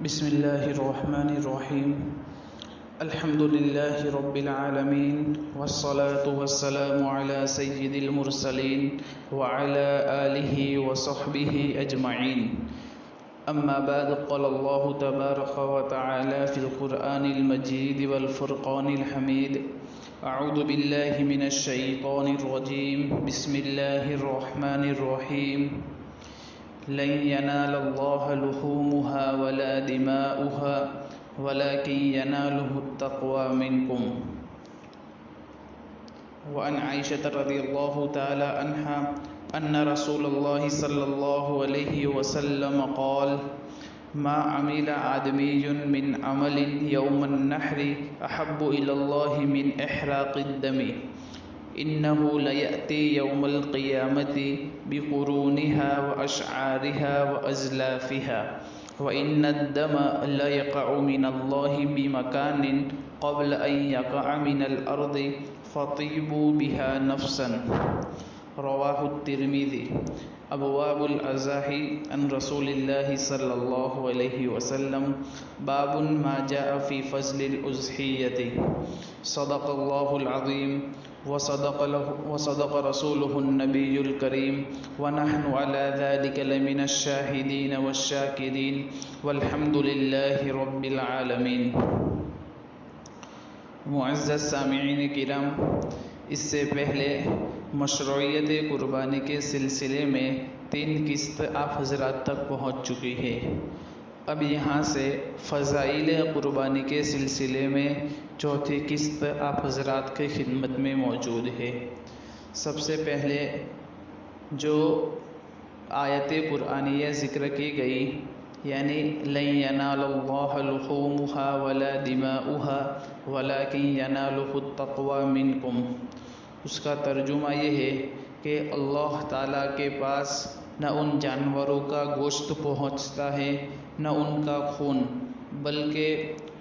بسم الله الرحمن الرحيم. الحمد لله رب العالمين، والصلاة والسلام على سيد المرسلين وعلى آله وصحبه أجمعين. أما بعد، قال الله تبارك وتعالى في القرآن المجيد والفرقان الحميد: أعوذ بالله من الشيطان الرجيم. بسم الله الرحمن الرحيم. لن ينال الله لحومها ولا دماؤها ولكن يناله التقوى منكم. وعن عائشة رضي الله تعالى عنها أن رسول الله صلى الله عليه وسلم قال: ما عمل آدمي من عمل يوم النحر أحب إلى الله من إحراق الدم، إنه ليأتي يوم القيامة بقرونها وأشعارها وأزلافها، وإن الدم ليقع من الله بمكان قبل أن يقع من الأرض فطيبوا بها نفسا. رواه الترمذي. ابواب الأضاحي عن رسول الله صلى الله عليه وسلم. باب ما جاء في فضل الأضحية. صدق الله العظيم وصدق رسوله النبي الكريم، ونحن على ذلك لمن الشاهدين والشاكرين، والحمد لله رب العالمین. معزز سامعین کرام، اس سے پہلے مشروعیت قربانی کے سلسلے میں 3 قسط آپ حضرات تک پہنچ چکی ہے. اب یہاں سے فضائل قربانی کے سلسلے میں 4تھی قسط آپ حضرات کی خدمت میں موجود ہے. سب سے پہلے جو آیت قرآنیہ ذکر کی گئی، یعنی لن ینال اللہ لحومها ولا دماؤها ولکن ینالہ التقوی منکم، اس کا ترجمہ یہ ہے کہ اللہ تعالیٰ کے پاس نہ ان جانوروں کا گوشت پہنچتا ہے نہ ان کا خون، بلکہ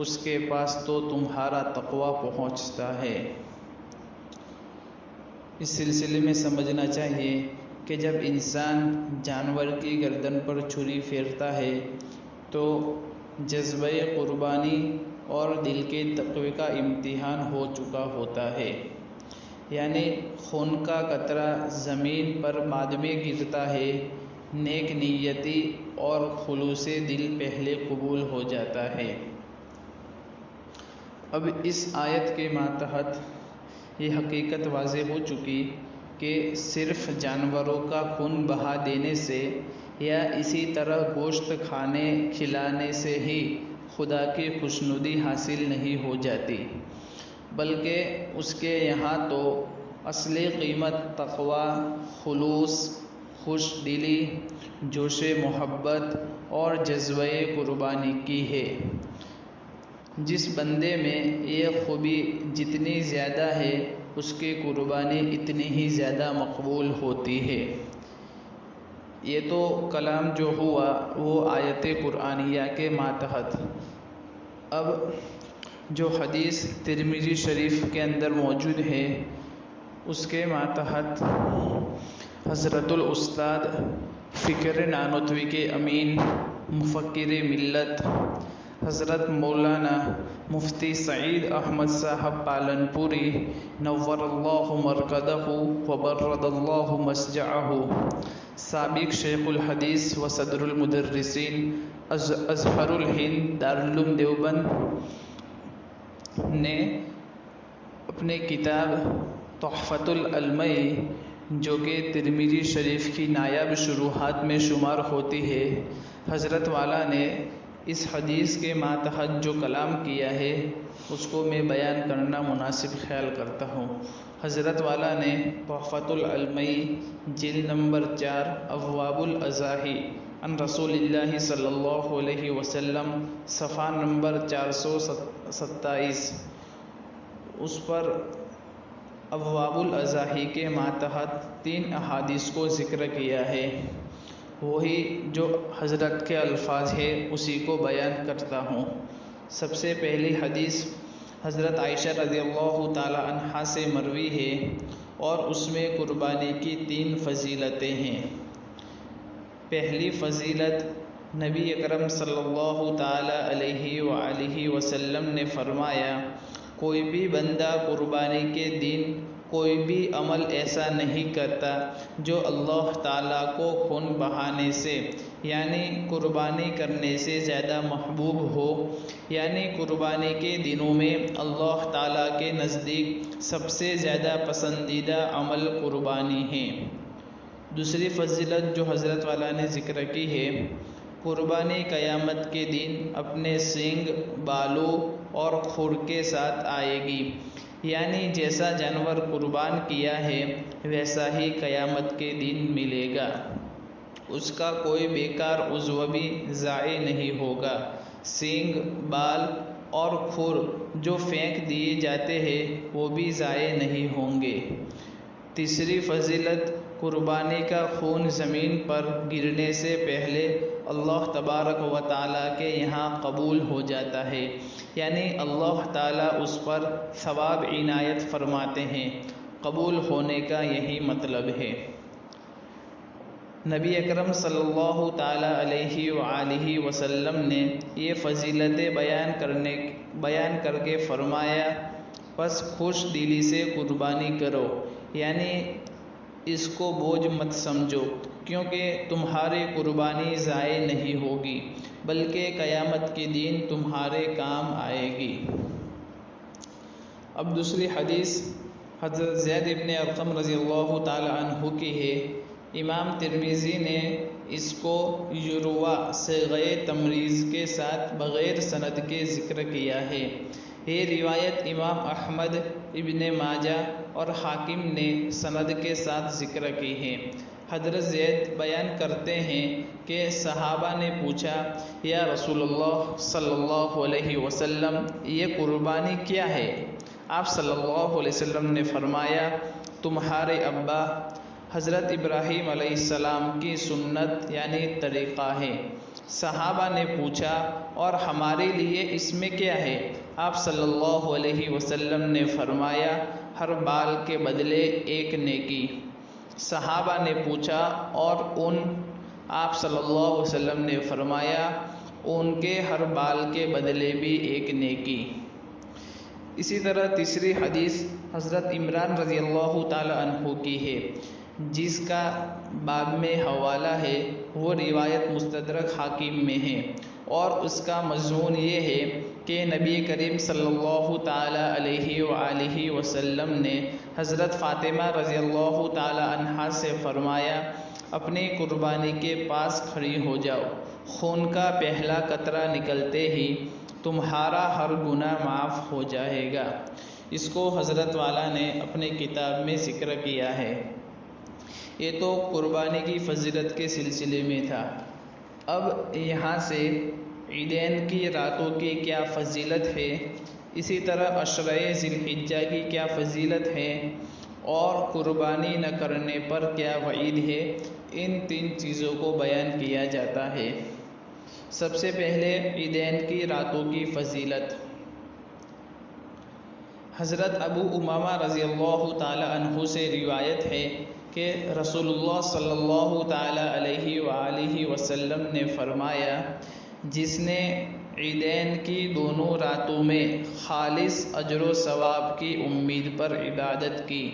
اس کے پاس تو تمہارا تقوی پہنچتا ہے. اس سلسلے میں سمجھنا چاہیے کہ جب انسان جانور کی گردن پر چھری پھیرتا ہے تو جذبہ قربانی اور دل کے تقوی کا امتحان ہو چکا ہوتا ہے. یعنی خون کا قطرہ زمین پر بعد میں گرتا ہے، نیک نیتی اور خلوص دل پہلے قبول ہو جاتا ہے. اب اس آیت کے ماتحت یہ حقیقت واضح ہو چکی کہ صرف جانوروں کا خون بہا دینے سے یا اسی طرح گوشت کھلانے سے ہی خدا کی خوشنودی حاصل نہیں ہو جاتی، بلکہ اس کے یہاں تو اصلی قیمت تقوی، خلوص، خوش دلی، جوش محبت اور جذبہ قربانی کی ہے. جس بندے میں یہ خوبی جتنی زیادہ ہے اس کی قربانی اتنی ہی زیادہ مقبول ہوتی ہے. یہ تو کلام جو ہوا وہ آیت قرآنیہ کے ماتحت. اب جو حدیث ترمذی شریف کے اندر موجود ہے اس کے ماتحت حضرت الاستاد فکر نانوتوی کے امین، مفکر ملت حضرت مولانا مفتی سعید احمد صاحب پالنپوری نور اللہ مرکزہ وبرد اللہ مسجعہ، سابق شیخ الحدیث و صدر المدرسین ازہر الہند دارالعلوم دیوبند نے اپنے کتاب تحفۃ العلماء، جو کہ ترمذی شریف کی نایاب شروحات میں شمار ہوتی ہے، حضرت والا نے اس حدیث کے ماتحت جو کلام کیا ہے اس کو میں بیان کرنا مناسب خیال کرتا ہوں. حضرت والا نے تحفۃ العلماء جلد نمبر 4 ابواب الاضاحی عن رسول اللہ صلی اللہ علیہ وسلم صفحہ نمبر 427، اس پر ابواب الاضاحی کے ماتحت 3 احادیث کو ذکر کیا ہے. وہی جو حضرت کے الفاظ ہے اسی کو بیان کرتا ہوں. سب سے پہلی حدیث حضرت عائشہ رضی اللہ تعالی عنہا سے مروی ہے اور اس میں قربانی کی 3 فضیلتیں ہیں. پہلی فضیلت نبی اکرم صلی اللہ تعالی علیہ وآلہ وسلم نے فرمایا، کوئی بھی بندہ قربانی کے دن کوئی بھی عمل ایسا نہیں کرتا جو اللہ تعالیٰ کو خون بہانے سے یعنی قربانی کرنے سے زیادہ محبوب ہو، یعنی قربانی کے دنوں میں اللہ تعالیٰ کے نزدیک سب سے زیادہ پسندیدہ عمل قربانی ہے۔ دوسری فضیلت جو حضرت والا نے ذکر کی ہے، قربانی قیامت کے دن اپنے سینگ، بالوں اور کھر کے ساتھ آئے گی، یعنی جیسا جانور قربان کیا ہے ویسا ہی قیامت کے دن ملے گا، اس کا کوئی بیکار عضو بھی ضائع نہیں ہوگا۔ سینگ، بال اور کھر جو پھینک دیے جاتے ہیں وہ بھی ضائع نہیں ہوں گے۔ تیسری فضیلت، قربانی کا خون زمین پر گرنے سے پہلے اللہ تبارک و تعالیٰ کے یہاں قبول ہو جاتا ہے، یعنی اللہ تعالیٰ اس پر ثواب عنایت فرماتے ہیں۔ قبول ہونے کا یہی مطلب ہے۔ نبی اکرم صلی اللہ تعالیٰ علیہ وآلہ وسلم نے یہ فضیلتیں بیان کر کے فرمایا، پس خوش دلی سے قربانی کرو، یعنی اس کو بوجھ مت سمجھو، کیونکہ تمہاری قربانی ضائع نہیں ہوگی بلکہ قیامت کے دن تمہارے کام آئے گی۔ اب دوسری حدیث حضرت زید ابن ارقم رضی اللہ تعالی عنہ کی ہے۔ امام ترمذی نے اس کو یروہ صیغہ تمریز کے ساتھ بغیر سند کے ذکر کیا ہے۔ یہ روایت امام احمد، ابن ماجہ اور حاکم نے سند کے ساتھ ذکر کی ہے۔ حضرت زید بیان کرتے ہیں کہ صحابہ نے پوچھا، یا رسول اللہ صلی اللہ علیہ وسلم، یہ قربانی کیا ہے؟ آپ صلی اللہ علیہ وسلم نے فرمایا، تمہارے ابا حضرت ابراہیم علیہ السلام کی سنت یعنی طریقہ ہے۔ صحابہ نے پوچھا، اور ہمارے لیے اس میں کیا ہے؟ آپ صلی اللہ علیہ وسلم نے فرمایا، ہر بال کے بدلے ایک نیکی۔ صحابہ نے پوچھا، اور اون؟ آپ صلی اللہ علیہ وسلم نے فرمایا، اون کے ہر بال کے بدلے بھی ایک نیکی۔ اسی طرح تیسری حدیث حضرت عمران رضی اللہ تعالی عنہ کی ہے، جس کا باب میں حوالہ ہے، وہ روایت مستدرک حاکم میں ہے، اور اس کا مضمون یہ ہے کہ نبی کریم صلی اللہ تعالی علیہ وآلہ وسلم نے حضرت فاطمہ رضی اللہ تعالی عنہا سے فرمایا، اپنی قربانی کے پاس کھڑی ہو جاؤ، خون کا پہلا قطرہ نکلتے ہی تمہارا ہر گناہ معاف ہو جائے گا۔ اس کو حضرت والا نے اپنی کتاب میں ذکر کیا ہے۔ یہ تو قربانی کی فضیلت کے سلسلے میں تھا۔ اب یہاں سے عیدین کی راتوں کی کیا فضیلت ہے، اسی طرح عشرہ ذی الحجہ کی کیا فضیلت ہے، اور قربانی نہ کرنے پر کیا وعید ہے، ان تین چیزوں کو بیان کیا جاتا ہے۔ سب سے پہلے عیدین کی راتوں کی فضیلت۔ حضرت ابو امامہ رضی اللہ تعالی عنہ سے روایت ہے کہ رسول اللہ صلی اللہ تعالی علیہ وآلہ وسلم نے فرمایا، جس نے عیدین کی دونوں راتوں میں خالص اجر و ثواب کی امید پر عبادت کی،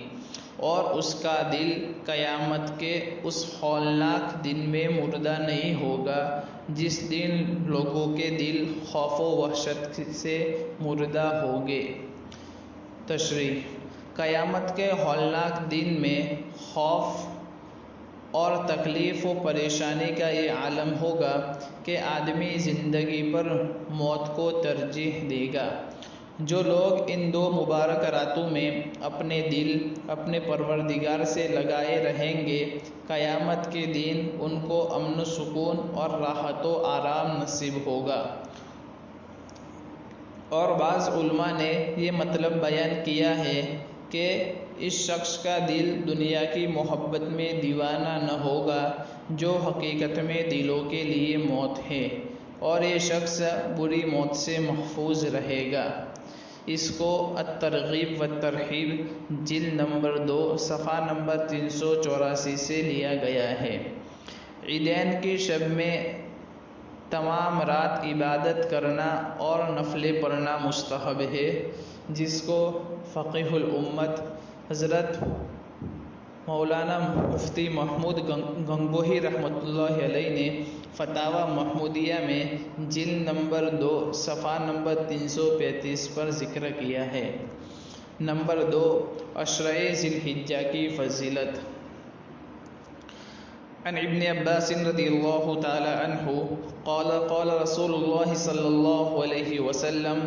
اور اس کا دل قیامت کے اس ہولناک دن میں مردہ نہیں ہوگا جس دن لوگوں کے دل خوف و وحشت سے مردہ ہوں گے۔ تشریح: قیامت کے ہولناک دن میں خوف اور تکلیف و پریشانی کا یہ عالم ہوگا کہ آدمی زندگی پر موت کو ترجیح دے گا۔ جو لوگ ان دو مبارک راتوں میں اپنے دل اپنے پروردگار سے لگائے رہیں گے، قیامت کے دن ان کو امن و سکون اور راحت و آرام نصیب ہوگا۔ اور بعض علماء نے یہ مطلب بیان کیا ہے کہ اس شخص کا دل دنیا کی محبت میں دیوانہ نہ ہوگا جو حقیقت میں دلوں کے لیے موت ہے، اور یہ شخص بری موت سے محفوظ رہے گا۔ اس کو الترغیب والترہیب جلد نمبر 2 صفحہ نمبر 384 سے لیا گیا ہے۔ عیدین کی شب میں تمام رات عبادت کرنا اور نفلیں پڑھنا مستحب ہے، جس کو فقیہ الامت حضرت مولانا مفتی محمود گنگوہی رحمۃ اللہ علیہ نے فتاوی محمودیہ میں جلد نمبر 2 صفحہ نمبر 335 پر ذکر کیا ہے۔ نمبر 2، عشرہ ذی الحجہ کی فضیلت۔ عن ابن عباس رضی اللہ تعالی عنہ قال قال رسول اللہ صلی اللہ علیہ وسلم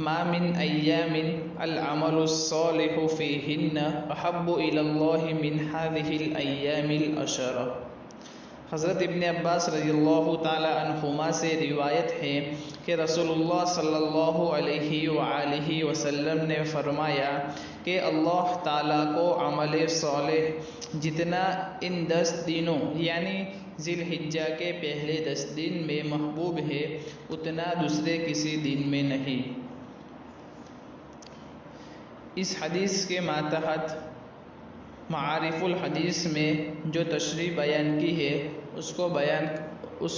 ما من ایام العمل الصالح فیہن احب الی اللہ من هذه الایام العشر۔ حضرت ابن عباس رضی اللہ تعالی عنہما سے روایت ہے کہ رسول اللہ صلی اللہ علیہ وآلہ وسلم نے فرمایا کہ اللہ تعالیٰ کو عمل صالح جتنا ان 10 دنوں یعنی ذی الحجہ کے پہلے 10 دن میں محبوب ہے، اتنا دوسرے کسی دن میں نہیں۔ اس حدیث کے ماتحت معارف الحدیث میں جو تشریح بیان کی ہے اس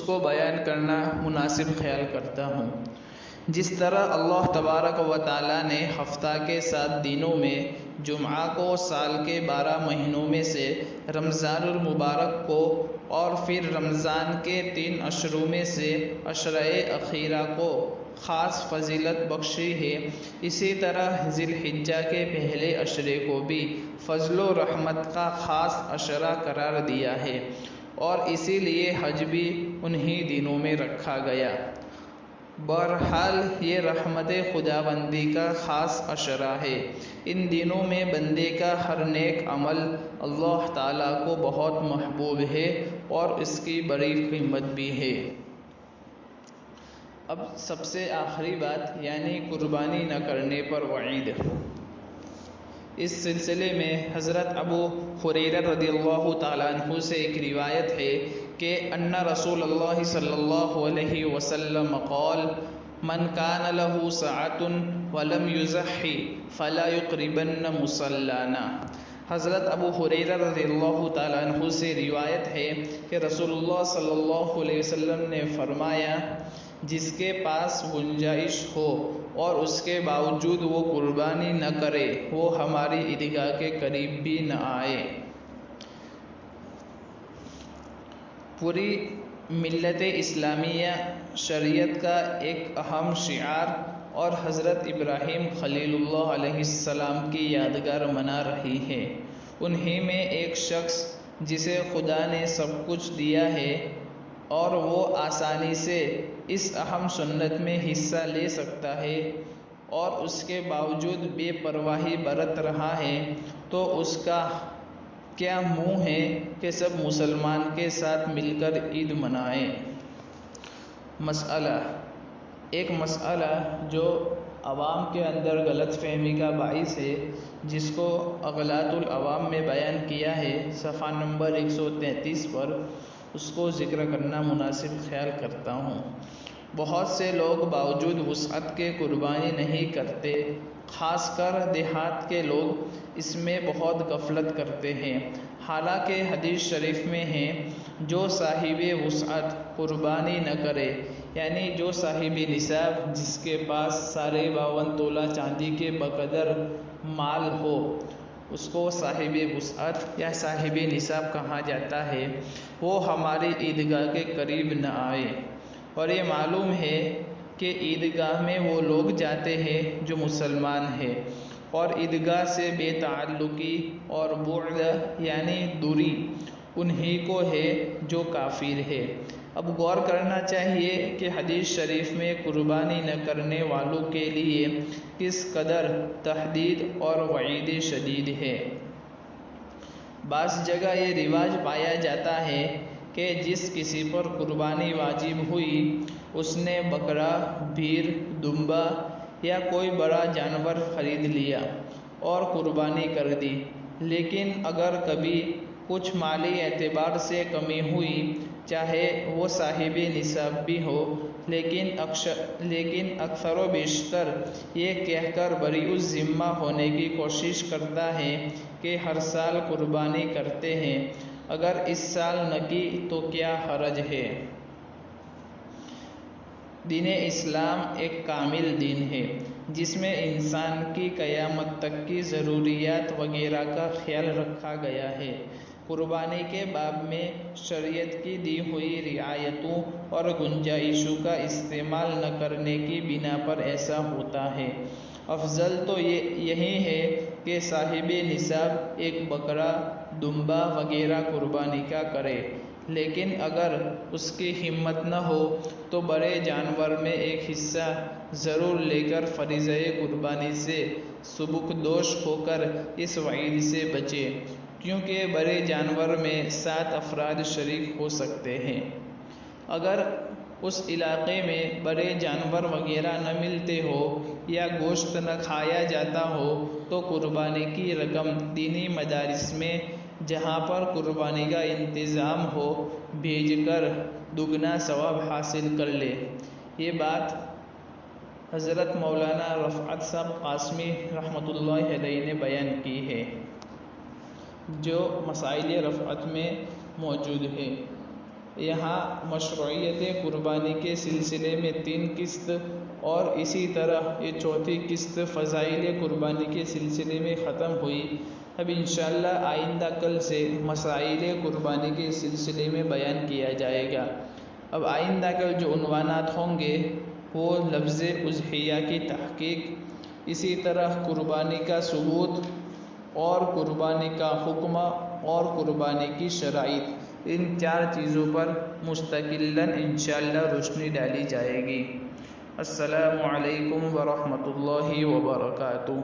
کو بیان کرنا مناسب خیال کرتا ہوں۔ جس طرح اللہ تبارک و تعالیٰ نے ہفتہ کے 7 دنوں میں جمعہ کو سال کے 12 مہینوں میں سے رمضان المبارک کو اور پھر رمضان کے 3 عشروں میں سے عشرہ اخیرہ کو خاص فضیلت بخشی ہے، اسی طرح ذی الحجہ کے پہلے عشرے کو بھی فضل و رحمت کا خاص عشرہ قرار دیا ہے، اور اسی لیے حج بھی انہی دنوں میں رکھا گیا۔ بہرحال یہ رحمت خداوندی کا خاص عشرہ ہے۔ ان دنوں میں بندے کا ہر نیک عمل اللہ تعالیٰ کو بہت محبوب ہے اور اس کی بڑی قیمت بھی ہے۔ اب سب سے آخری بات یعنی قربانی نہ کرنے پر وعید۔ اس سلسلے میں حضرت ابو ہریرہ رضی اللہ تعالیٰ عنہ سے ایک روایت ہے کہ ان رسول اللہ صلی اللہ علیہ وسلم قال من کان له سعة ولم يضحي فلا يقربن مصلانا۔ حضرت ابو ہریرہ رضی اللہ تعالیٰ عنہ سے روایت ہے کہ رسول اللہ صلی اللہ علیہ وسلم نے فرمایا، جس کے پاس گنجائش ہو اور اس کے باوجود وہ قربانی نہ کرے وہ ہماری عیدگاہ کے قریب بھی نہ آئے۔ پوری ملت اسلامیہ شریعت کا ایک اہم شعار اور حضرت ابراہیم خلیل اللہ علیہ السلام کی یادگار منا رہی ہے۔ انہی میں ایک شخص جسے خدا نے سب کچھ دیا ہے اور وہ آسانی سے اس اہم سنت میں حصہ لے سکتا ہے اور اس کے باوجود بے پرواہی برت رہا ہے، تو اس کا کیا منہ ہے کہ سب مسلمان کے ساتھ مل کر عید منائیں۔ ایک مسئلہ جو عوام کے اندر غلط فہمی کا باعث ہے، جس کو اغلاط العوام میں بیان کیا ہے صفحہ نمبر 133 پر، اس کو ذکر کرنا مناسب خیال کرتا ہوں۔ بہت سے لوگ باوجود وسعت کے قربانی نہیں کرتے، خاص کر دیہات کے لوگ اس میں بہت غفلت کرتے ہیں، حالانکہ حدیث شریف میں ہے جو صاحب وسعت قربانی نہ کرے، یعنی جو صاحب نصاب جس کے پاس 52.5 تولہ چاندی کے بقدر مال ہو، اس کو صاحب وسعت یا صاحب نصاب کہا جاتا ہے، وہ ہماری عیدگاہ کے قریب نہ آئے۔ اور یہ معلوم ہے کہ عیدگاہ میں وہ لوگ جاتے ہیں جو مسلمان ہیں، اور عیدگاہ سے بے تعلقی اور بعد یعنی دوری انہی کو ہے جو کافر ہے۔ اب غور کرنا چاہیے کہ حدیث شریف میں قربانی نہ کرنے والوں کے لیے کس قدر تحدید اور وعید شدید ہے۔ بعض جگہ یہ رواج پایا جاتا ہے کہ جس کسی پر قربانی واجب ہوئی اس نے بکرا، بھیڑ، دمبا یا کوئی بڑا جانور خرید لیا اور قربانی کر دی، لیکن اگر کبھی کچھ مالی اعتبار سے کمی ہوئی، چاہے وہ صاحب نصاب بھی ہو، لیکن اکثر و بیشتر یہ کہہ کر بری الذمہ ہونے کی کوشش کرتا ہے کہ ہر سال قربانی کرتے ہیں، اگر اس سال نہ کی تو کیا حرج ہے۔ دین اسلام ایک کامل دین ہے جس میں انسان کی قیامت تک کی ضروریات وغیرہ کا خیال رکھا گیا ہے۔ قربانی کے باب میں شریعت کی دی ہوئی رعایتوں اور گنجائشوں کا استعمال نہ کرنے کی بنا پر ایسا ہوتا ہے۔ افضل تو یہی ہے کہ صاحب نصاب ایک بکرا، دمبا وغیرہ قربانی کا کرے، لیکن اگر اس کی ہمت نہ ہو تو بڑے جانور میں ایک حصہ ضرور لے کر فریضہ قربانی سے سبکدوش ہو کر اس وعید سے بچے، کیونکہ بڑے جانور میں 7 افراد شریک ہو سکتے ہیں۔ اگر اس علاقے میں بڑے جانور وغیرہ نہ ملتے ہو یا گوشت نہ کھایا جاتا ہو تو قربانی کی رقم دینی مدارس میں جہاں پر قربانی کا انتظام ہو بھیج کر دگنا ثواب حاصل کر لے۔ یہ بات حضرت مولانا رفعت صاحب قاسمی رحمۃ اللہ علیہ نے بیان کی ہے، جو مسائل رفعت میں موجود ہے۔ یہاں مشروعیت قربانی کے سلسلے میں 3 قسط اور اسی طرح یہ 4تھی قسط فضائل قربانی کے سلسلے میں ختم ہوئی۔ اب انشاءاللہ آئندہ کل سے مسائل قربانی کے سلسلے میں بیان کیا جائے گا۔ اب آئندہ کل جو عنوانات ہوں گے وہ لفظ اضحیہ کی تحقیق، اسی طرح قربانی کا ثبوت اور قربانی کا حکم اور قربانی کی شرائط، ان 4 چیزوں پر مستقلاً انشاءاللہ روشنی ڈالی جائے گی۔ السلام علیکم ورحمۃ اللہ وبرکاتہ۔